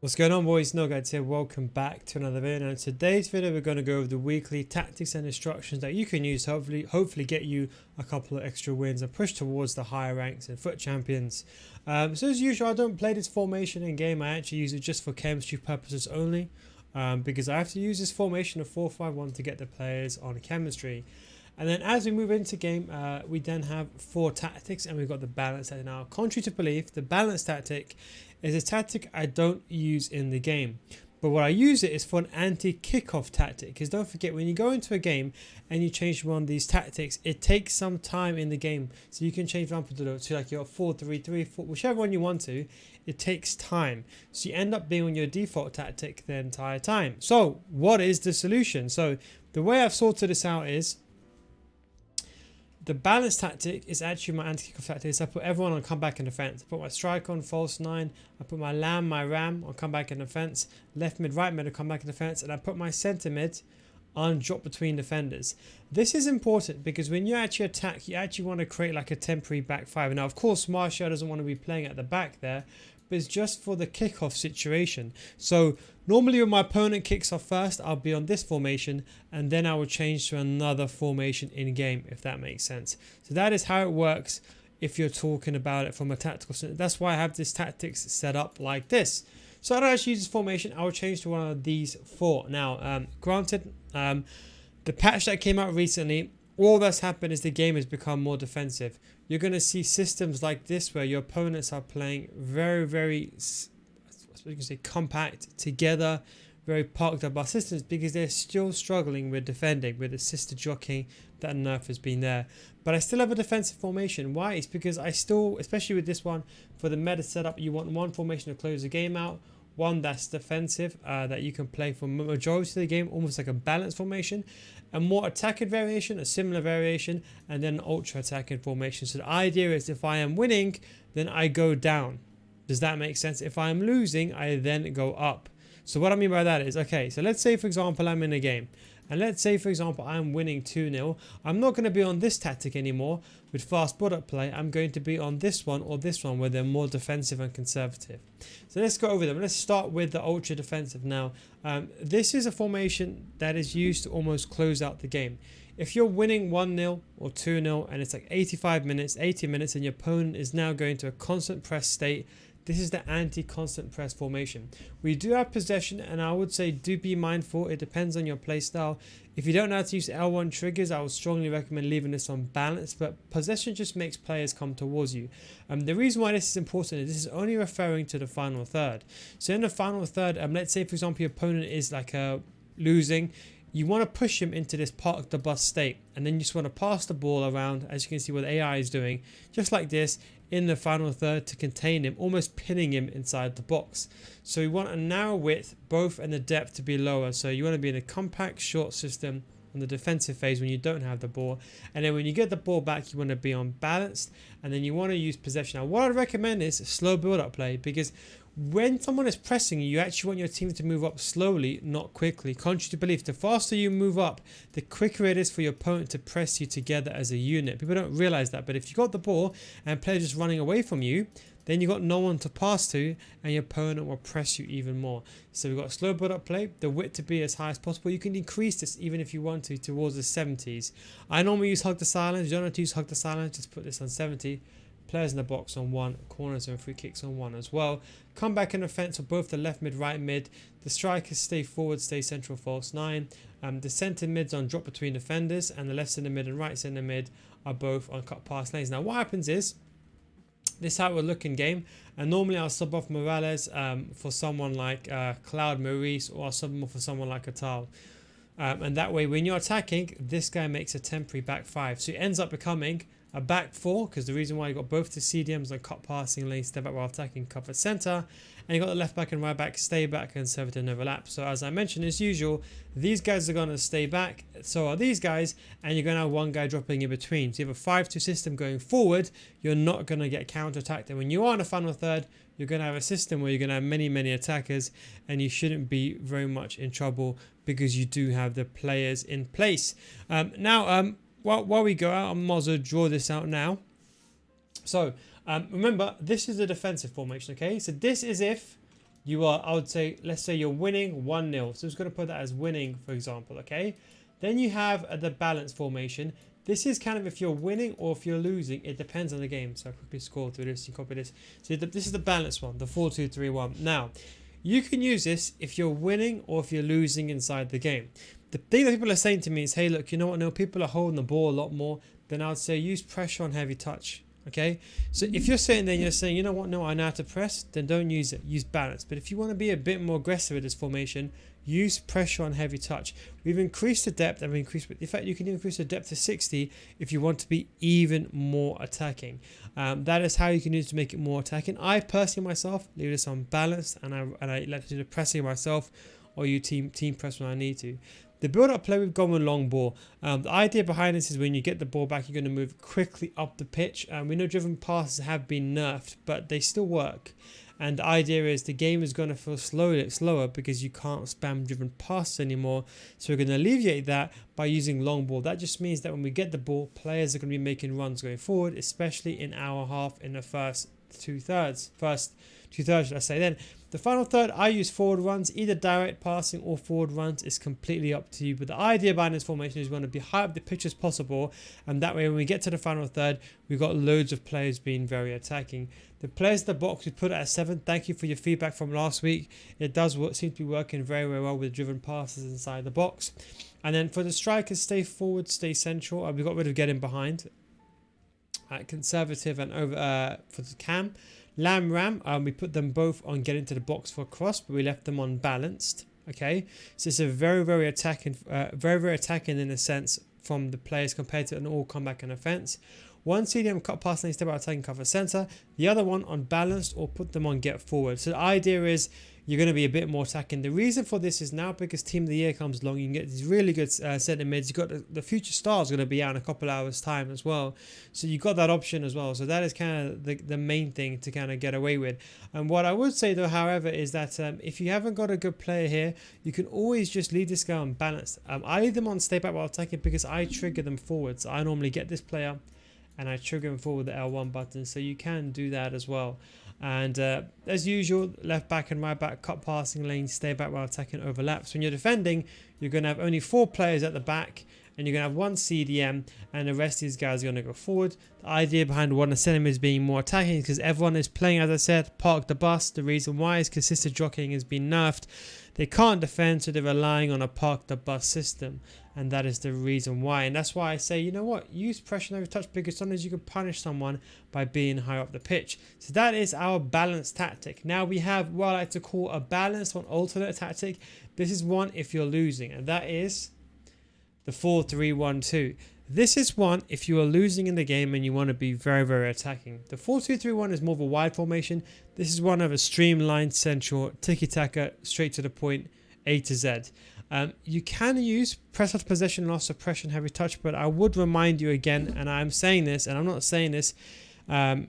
What's going on, boys? NealGuides here. Welcome back to another video. Now in today's video we're going to go over the weekly tactics and instructions that you can use to hopefully get you a couple of extra wins and push towards the higher ranks and foot champions. So as usual, I don't play this formation in game. I actually use it just for chemistry purposes only, because I have to use this formation of 4-5-1 to get the players on chemistry. And then as we move into game, we then have 4 tactics, and we've got the balance tactic. Now, contrary to belief, the balance tactic is a tactic I don't use in the game. But what I use it is for an anti-kickoff tactic. Because don't forget, when you go into a game and you change one of these tactics, it takes some time in the game. So you can change to like your 4-3-3, whichever one you want to. It takes time. So you end up being on your default tactic the entire time. So what is the solution? So the way I've sorted this out is, the balance tactic is actually my anti-kickoff tactic. So I put everyone on comeback and defense. I put my striker on false 9. I put my lamb, my ram on comeback and defense. Left mid, right mid on comeback and defense. And I put my centre mid on drop between defenders. This is important because when you actually attack, you actually want to create like a temporary back 5. Now, of course, Martial doesn't want to be playing at the back there, but it's just for the kickoff situation. So normally when my opponent kicks off first, I'll be on this formation, and then I will change to another formation in game, if that makes sense. So that is how it works if you're talking about it from a tactical sense. That's why I have this tactics set up like this. So I don't actually use this formation. I will change to one of these 4. Now, granted, the patch that came out recently, all that's happened is the game has become more defensive. You're going to see systems like this where your opponents are playing very you can say compact together, very parked up our systems, because they're still struggling with defending, with the sister jockeying that nerf has been there. But I still have a defensive formation. Why? It's because I still, especially with this one, for the meta setup, you want one formation to close the game out, one that's defensive, that you can play for majority of the game, almost like a balanced formation, a more attacking variation, a similar variation, and then an ultra attacking formation. So the idea is, if I am winning, then I go down. Does that make sense? If I'm losing, I then go up. So what I mean by that is, okay, so let's say for example I'm in a game, and let's say for example I'm winning 2-0. I'm not going to be on this tactic anymore with fast build-up play. I'm going to be on this one or this one, where they're more defensive and conservative. So let's go over them. Let's start with the ultra defensive now. This is a formation that is used to almost close out the game. If you're winning 1-0 or 2-0 and it's like 85 minutes, 80 minutes, and your opponent is now going to a constant press state, this is the anti-constant press formation. We do have possession, and I would say do be mindful. It depends on your playstyle. If you don't know how to use L1 triggers, I would strongly recommend leaving this on balance, but possession just makes players come towards you. The reason why this is important is this is only referring to the final third. So in the final third, let's say for example your opponent is like losing. You want to push him into this park the bus state, and then you just want to pass the ball around, as you can see what the AI is doing, just like this, in the final third to contain him, almost pinning him inside the box. So you want a narrow width, both, and the depth to be lower. So you want to be in a compact short system on the defensive phase when you don't have the ball, and then when you get the ball back, you want to be on balanced, and then you want to use possession. Now what I'd recommend is slow build-up play, because when someone is pressing you, you actually want your team to move up slowly, not quickly. Contrary to belief, the faster you move up, the quicker it is for your opponent to press you together as a unit. People don't realize that, but if you got the ball and players just running away from you, then you got no one to pass to, and your opponent will press you even more. So we've got slow build-up play, the width to be as high as possible. You can increase this even if you want to towards the 70s. I normally use hug the silence. You don't have to use hug the silence, just put this on 70. Players in the box on 1, corners and free kicks on 1 as well. Comeback and offense for both the left mid, right mid. The strikers stay forward, stay central, false 9. The centre mids on drop between defenders, and the left centre mid and right centre mid are both on cut pass lanes. Now what happens is, this is how it will look in game, and normally I'll sub off Morales for someone like Cloud Maurice, or I'll sub him off for someone like Atal. And that way when you're attacking, this guy makes a temporary back 5. So it ends up becoming a back 4, because the reason why you got both the CDMs on cut passing lane, step back while attacking, cover centre, and you got the left back and right back, stay back, conservative and overlap. So as I mentioned, as usual, these guys are going to stay back, so are these guys, and you're going to have one guy dropping in between. So you have a 5-2 system going forward. You're not going to get counter-attacked, and when you are in a final third, you're going to have a system where you're going to have many attackers, and you shouldn't be very much in trouble because you do have the players in place. While we go out, I might as well draw this out now. So remember, this is a defensive formation, okay? So this is if you are, I would say, let's say you're winning 1-0. So it's going to put that as winning, for example, okay? Then you have the balance formation. This is kind of if you're winning or if you're losing. It depends on the game. So I quickly scroll through this and copy this. So this is the balance one, the 4-2-3-1. Now, you can use this if you're winning or if you're losing inside the game. The thing that people are saying to me is, hey, look, you know what? No, people are holding the ball a lot more. Then I would say use pressure on heavy touch. Okay, so if you're sitting there and you're saying, you know what, no, I know how to press, then don't use it. Use balance. But if you want to be a bit more aggressive with this formation, use pressure on heavy touch. We've increased the depth and we increased, in fact, you can increase the depth to 60 if you want to be even more attacking. That is how you can use it to make it more attacking. I personally myself leave this on balanced, and I like to do the pressing myself, or you team press when I need to. The build-up play, we've gone with long ball. The idea behind this is when you get the ball back, you're going to move quickly up the pitch. We know driven passes have been nerfed, but they still work. And the idea is the game is going to feel slower because you can't spam driven passes anymore. So we're going to alleviate that by using long ball. That just means that when we get the ball, players are going to be making runs going forward, especially in our half in the first two-thirds, should I say. Then the final third, I use forward runs. Either direct passing or forward runs is completely up to you. But the idea behind this formation is we want to be high up the pitch as possible. And that way, when we get to the final third, we've got loads of players being very attacking. The players in the box, we put it at 7. Thank you for your feedback from last week. It does seem to be working very, very well with driven passes inside the box. And then for the strikers, stay forward, stay central. We got rid of getting behind. Conservative and over for the cam. Ram, we put them both on get into the box for a cross, but we left them on balanced. Okay, so it's a very, very attacking, very attacking in a sense from the players compared to an all comeback and offense. One CDM cut pass lane step out attacking cover center. The other one on balanced or put them on get forward. So the idea is you're going to be a bit more attacking. The reason for this is now because Team of the Year comes along, you can get these really good centre mids. You've got the future stars going to be out in a couple hours time as well. So you've got that option as well. So that is kind of the main thing to kind of get away with. And what I would say though, however, is that if you haven't got a good player here, you can always just leave this guy on balanced. I leave them on stay back while attacking because I trigger them forwards. I normally get this player and I trigger them forward with the L1 button. So you can do that as well. And as usual, left back and right back, cut passing lanes, stay back while attacking overlaps. When you're defending, you're going to have only 4 players at the back, and you're going to have 1 CDM, and the rest of these guys are going to go forward. The idea behind one of the cinemas being more attacking is because everyone is playing, as I said, park the bus. The reason why is because system jockeying has been nerfed. They can't defend, so they're relying on a park the bus system. And that is the reason why. And that's why I say, you know what? Use pressure over touch because sometimes you can punish someone by being high up the pitch. So that is our balanced tactic. Now we have what I like to call a balanced or an alternate tactic. This is one if you're losing. And that is the 4-3-1-2. This is one if you are losing in the game and you want to be very, very attacking. The 4-2-3-1 is more of a wide formation. This is one of a streamlined, central, tiki-taka, straight to the point, A to Z. You can use press out possession, loss of pressure and heavy touch, but I would remind you again, and I'm saying this, and I'm not saying this, I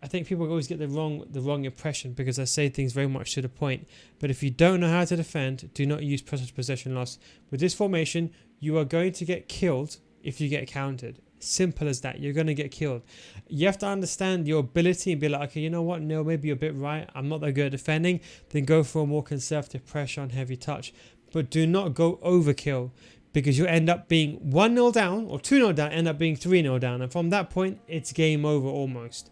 think people always get the wrong impression because I say things very much to the point. But if you don't know how to defend, do not use press out possession loss. With this formation, you are going to get killed if you get countered. Simple as that. You're going to get killed. You have to understand your ability and be like, okay, you know what? No, maybe you're a bit right. I'm not that good at defending. Then go for a more conservative pressure on heavy touch. But do not go overkill because you'll end up being 1-0 down or 2-0 down, end up being 3-0 down. And from that point, it's game over almost.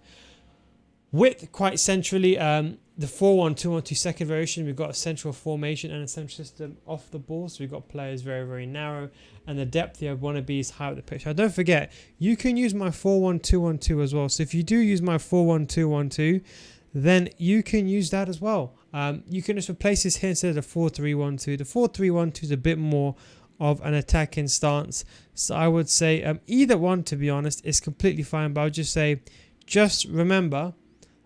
Width quite centrally, the 4-1-2-1-2 second variation, we've got a central formation and a central system off the ball. So we've got players very, very narrow. And the depth here want to be is high up the pitch. Now don't forget, you can use my 4-1-2-1-2 as well. So if you do use my 4-1-2-1-2, then you can use that as well. You can just replace this here instead of the 4-3-1-2. The 4-3-1-2 is a bit more of an attacking stance. So I would say either one, to be honest, is completely fine. But I would just say, just remember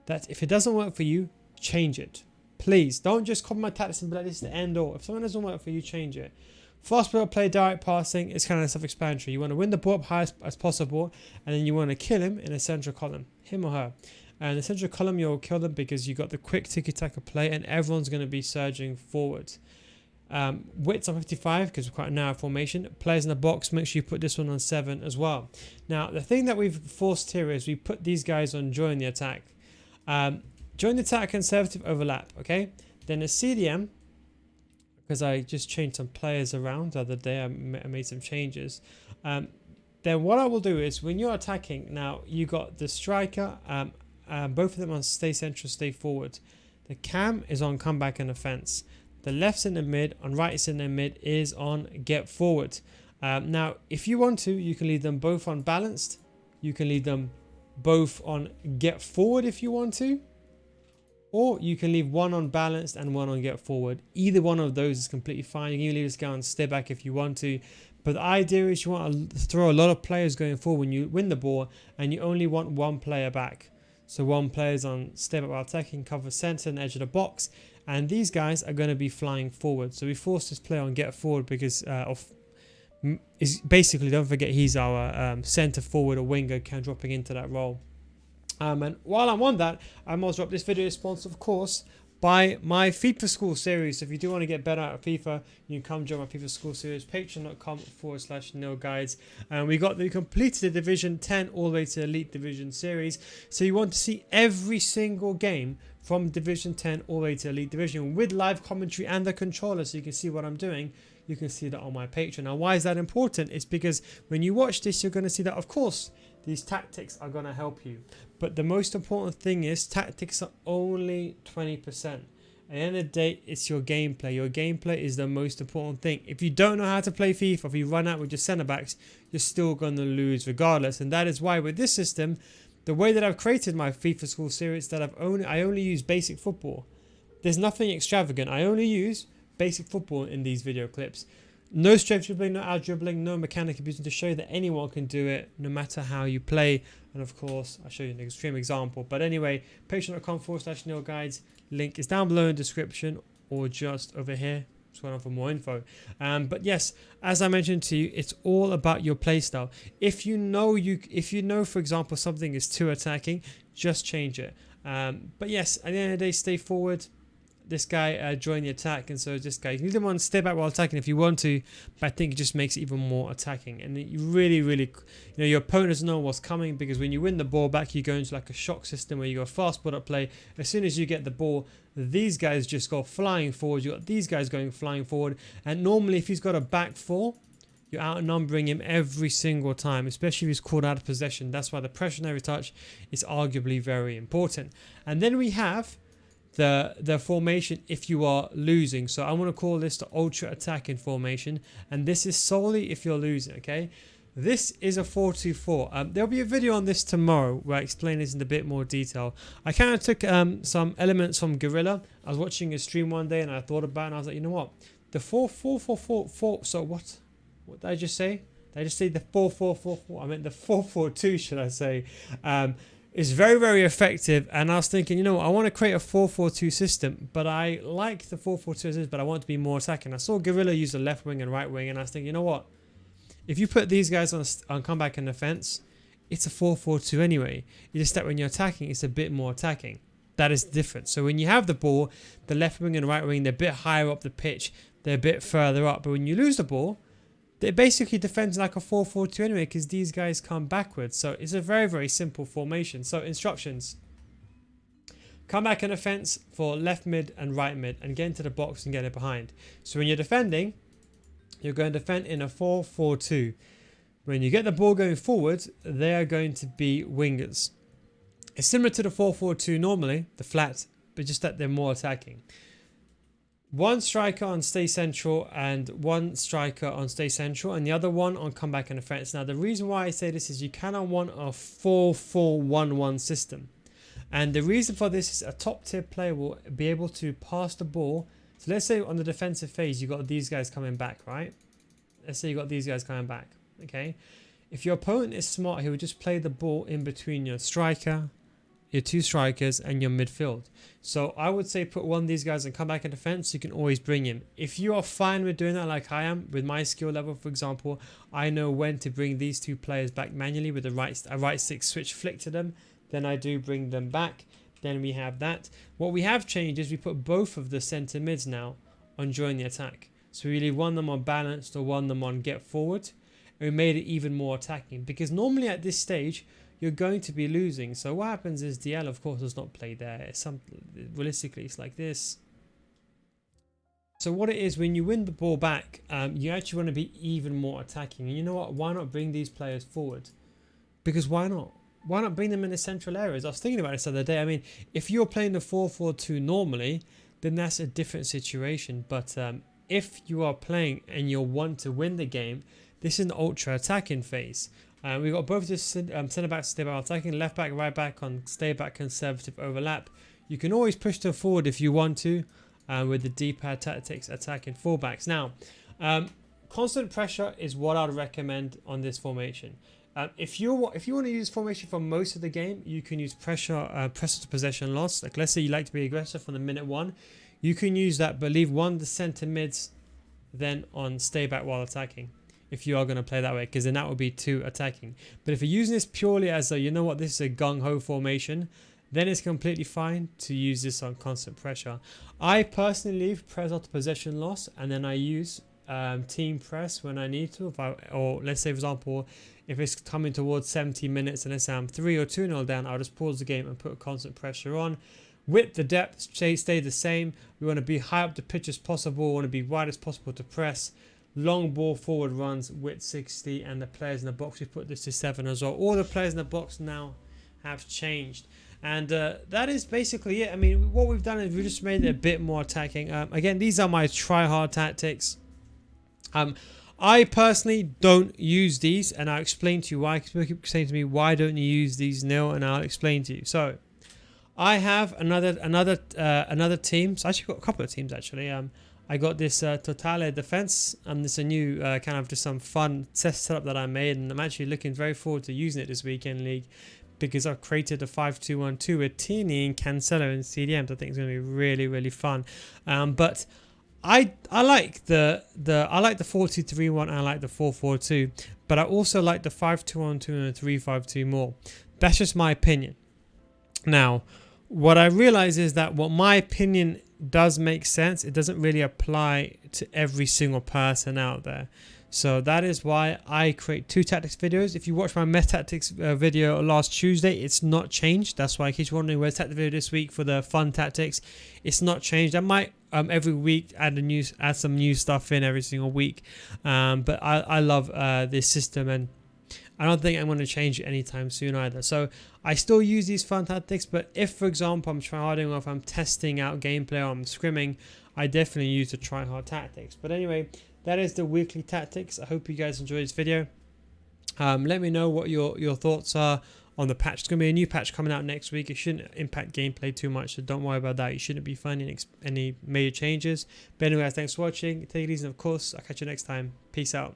that if it doesn't work for you, change it. Please don't just copy my tactics and be like, this is the end all. If something doesn't work for you, change it. Fast build play, direct passing is kind of self-explanatory. You want to win the ball up high as possible, and then you want to kill him in a central column, him or her. And the central column, you'll kill them because you got the quick tiki-taka play, and everyone's going to be surging forward. Widths on 55 because we're quite a narrow formation. Players in the box, make sure you put this one on 7 as well. Now, the thing that we've forced here is we put these guys on join the attack. Join the attack, conservative overlap, okay? Then a CDM, because I just changed some players around the other day. I made some changes. Then what I will do is when you're attacking, now you got the striker, both of them on stay central, stay forward. The cam is on comeback and offense. The left's in the mid, on right's in the mid is on get forward. Now, if you want to, you can leave them both on balanced. You can leave them both on get forward if you want to. Or you can leave one on balanced and one on get forward. Either one of those is completely fine. You can even leave this guy on stay back if you want to. But the idea is you want to throw a lot of players going forward when you win the ball, and you only want one player back. So one player is on stay back while attacking, cover center and edge of the box. And these guys are going to be flying forward. So we force this player on get forward because is basically, don't forget, he's our center forward or winger, can dropping into that role. And while I'm on that, I must drop this video is sponsored, of course, by my FIFA School Series. So if you do want to get better at FIFA, you can come join my FIFA School Series, patreon.com/NealGuides. And we completed the Division 10 all the way to Elite Division Series. So you want to see every single game from Division 10 all the way to Elite Division with live commentary and the controller, so you can see what I'm doing. You can see that on my Patreon. Now, why is that important? It's because when you watch this, you're going to see that, of course, these tactics are going to help you. But the most important thing is tactics are only 20%. At the end of the day, it's your gameplay. Your gameplay is the most important thing. If you don't know how to play FIFA, if you run out with your centre backs, you're still going to lose regardless. And that is why with this system, the way that I've created my FIFA School Series, that I only use basic football. There's nothing extravagant. I only use basic football in these video clips. No straight dribbling, no out dribbling, no mechanic abusing, to show you that anyone can do it no matter how you play. And of course, I'll show you an extreme example. But anyway, patreon.com/NealGuides. Link is down below in the description or just over here. Scroll on for more info. But yes, as I mentioned to you, it's all about your playstyle. If you know, for example, something is too attacking, just change it. But yes, at the end of the day, stay forward. This guy joined the attack, and so this guy, you can leave him on stay back while attacking if you want to, but I think it just makes it even more attacking. And you really, your opponent doesn't know what's coming, because when you win the ball back, you go into like a shock system where you go fast build up play. As soon as you get the ball, these guys just go flying forward. You got these guys going flying forward, and normally if he's got a back four, you're outnumbering him every single time, especially if he's called out of possession. That's why the pressure on every touch is arguably very important. And then we have the formation if you are losing. So I want to call this the ultra attacking formation, and this is solely if you're losing. Okay, this is a 4-2-4. There'll be a video on this tomorrow where I explain this in a bit more detail. I kind of took some elements from Gorilla. I was watching a stream one day and I thought about it, and I was like, you know what, the 4-4-4-4. So what did I just say? Did I just say the 4-4-4-4? I meant the 4-4-2, should I say? Is very, very effective. And I was thinking, you know what, I want to create a 4-4-2 system, but I like the 4-4-2 system, but I want to be more attacking. I saw Gorilla use the left wing and right wing, and I was thinking, you know what, if you put these guys on comeback and defense, it's a 4-4-2 anyway. You just that when you're attacking, it's a bit more attacking. That is different. So when you have the ball, the left wing and right wing, they're a bit higher up the pitch, they're a bit further up. But when you lose the ball, it basically defends like a 4-4-2 anyway, because these guys come backwards. So it's a very, very simple formation. So instructions: come back and offense for left mid and right mid, and get into the box and get it behind. So when you're defending, you're going to defend in a 4-4-2. When you get the ball going forward, they are going to be wingers. It's similar to the 4-4-2 normally, the flat, but just that they're more attacking. One striker on stay central and one striker on stay central, and the other one on comeback and offense. Now, the reason why I say this is you cannot want a 4-4-1-1 system. And the reason for this is a top tier player will be able to pass the ball. So let's say on the defensive phase, you got these guys coming back, right? Let's say you got these guys coming back, okay? If your opponent is smart, he will just play the ball in between your striker, your two strikers, and your midfield. So I would say put one of these guys and come back in defense. You can always bring him. If you are fine with doing that like I am, with my skill level, for example, I know when to bring these two players back manually with a right stick switch flick to them. Then I do bring them back. Then we have that. What we have changed is we put both of the centre mids now on join the attack. So we leave one of them on balanced or one of them on get forward. And we made it even more attacking, because normally at this stage, you're going to be losing. So what happens is DL, of course, does not play there. Realistically, it's like this. So what it is, when you win the ball back, you actually want to be even more attacking. And you know what? Why not bring these players forward? Because why not? Why not bring them in the central areas? I was thinking about this the other day. I mean, if you're playing the 4-4-2 normally, then that's a different situation. But if you are playing and you want to win the game, this is an ultra attacking phase. We've got both the centre backs stay back attacking, left back, right back on stay back conservative overlap. You can always push them forward if you want to, with the D-pad tactics attacking fullbacks. Now, constant pressure is what I'd recommend on this formation. If you want to use formation for most of the game, you can use pressure to possession loss. Like, let's say you like to be aggressive from the minute one, you can use that, but leave one of the centre mids then on stay back while attacking. If you are going to play that way, because then that would be 2 attacking. But if you're using this purely as a, you know what, this is a gung-ho formation, then it's completely fine to use this on constant pressure. I personally leave press after possession loss, and then I use team press when I need to. Or let's say, for example, if it's coming towards 70 minutes and let's say I'm 3 or 2-0 down, I'll just pause the game and put constant pressure on. Width, the depth stay the same. We want to be high up the pitch as possible. We want to be wide as possible to press. Long ball forward runs, width 60, and the players in the box, we put this to 7 as well. All the players in the box now have changed. And that is basically it. I mean, what we've done is we just made it a bit more attacking. Again, these are my try-hard tactics. I personally don't use these, and I'll explain to you why. People keep saying to me, why don't you use these, Neil? And I'll explain to you. So, I have another team. So I actually got a couple of teams actually. I got this Totale Defense, and this is a new kind of just some fun test setup that I made, and I'm actually looking very forward to using it this weekend league, because I've created a 5-2-1-2 with Tini and Cancelo and CDMs. I think it's going to be really, really fun. But I like the 4-2-3-1. I like the 4-4-2, but I also like the 5-2-1-2 and the 3-5-2 more. That's just my opinion. Now, what I realize is that what my opinion does make sense, it doesn't really apply to every single person out there. So that is why I create 2 tactics videos. If you watch my Meta Tactics video last Tuesday, it's not changed. That's why I keep wondering where's tactic video this week for the fun tactics. It's not changed. I might every week add some new stuff in every single week. But I love this system, and I don't think I'm going to change it anytime soon either. So I still use these fun tactics, but if, for example, I'm tryharding or if I'm testing out gameplay or I'm scrimming, I definitely use the tryhard tactics. But anyway, that is the weekly tactics. I hope you guys enjoyed this video. Let me know what your thoughts are on the patch. It's going to be a new patch coming out next week. It shouldn't impact gameplay too much, so don't worry about that. You shouldn't be finding any major changes. But anyway, thanks for watching. Take it easy, and of course, I'll catch you next time. Peace out.